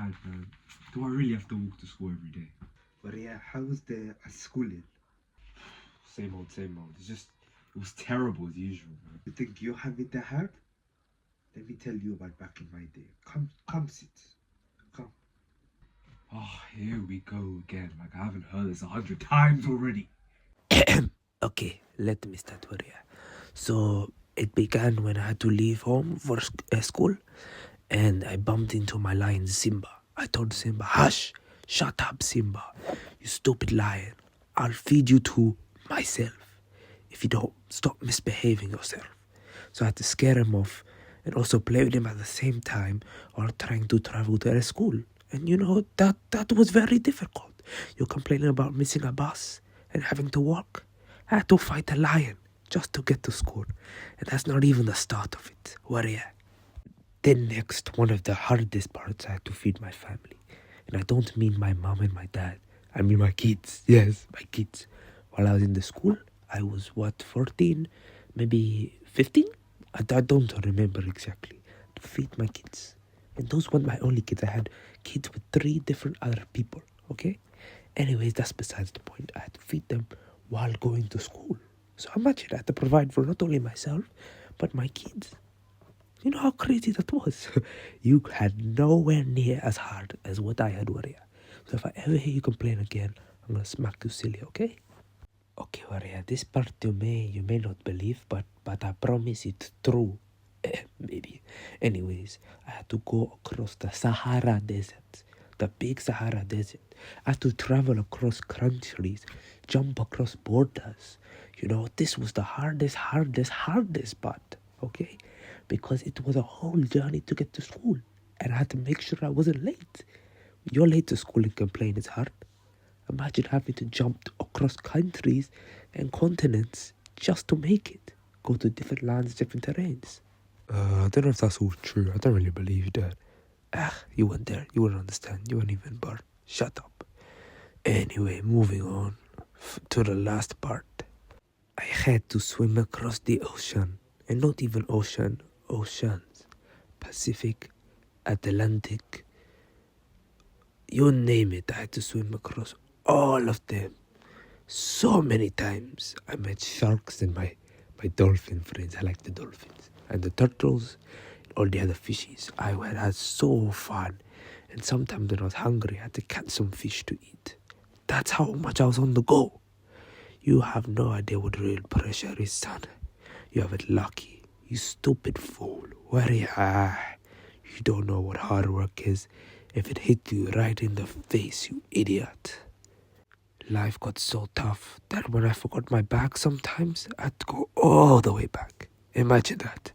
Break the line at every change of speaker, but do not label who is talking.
bad, man. Do I really have to walk to school every day?
But yeah, how was the schooling?
Same old, same old. It was terrible as usual, man.
You think you have it that hard? Let me tell you about back in my day. Come sit. Come.
Oh, here we go again. Like, I haven't heard this 100 times already.
Okay, let me start with you. So it began when I had to leave home for school, and I bumped into my lion Simba. I told Simba, "Hush, shut up, Simba, you stupid lion. I'll feed you to myself if you don't stop misbehaving yourself." So I had to scare him off and also play with him at the same time while trying to travel to a school. And you know, that was very difficult. You're complaining about missing a bus and having to walk. I had to fight a lion just to get to school. And that's not even the start of it. Warrior. Then next, one of the hardest parts, I had to feed my family. And I don't mean my mom and my dad. I mean my kids. Yes, my kids. While I was in the school, I was, 14? Maybe 15? I don't remember exactly. To feed my kids. And those weren't my only kids. I had kids with 3 different other people, okay? Anyways, that's besides the point. I had to feed them while going to school. So imagine I had to provide for not only myself, but my kids. You know how crazy that was? You had nowhere near as hard as what I had, Warrior. So if I ever hear you complain again, I'm gonna smack you silly, okay? Okay, Warrior, this part you may not believe, but I promise it's true. Maybe. Anyways, I had to go across the Sahara Desert. The big Sahara Desert. I had to travel across countries, jump across borders. You know, this was the hardest part, okay? Because it was a whole journey to get to school. And I had to make sure I wasn't late. You're late to school and complain it's hard. Imagine having to jump across countries and continents just to make it. Go to different lands, different terrains. I don't know if that's all true. I don't really believe that. You weren't there. You wouldn't understand. You weren't even born. Shut up. Anyway, moving on to the last part. I had to swim across the ocean. And not even oceans. Pacific, Atlantic. You name it. I had to swim across all of them. So many times. I met sharks and my dolphin friends. I like the dolphins. And the turtles, and all the other fishes. I had so fun. And sometimes when I was hungry, I had to catch some fish to eat. That's how much I was on the go. You have no idea what real pressure is, son. You have it lucky. You stupid fool. Warrior. You don't know what hard work is if it hit you right in the face, you idiot. Life got so tough that when I forgot my bag sometimes, I had to go all the way back. Imagine that.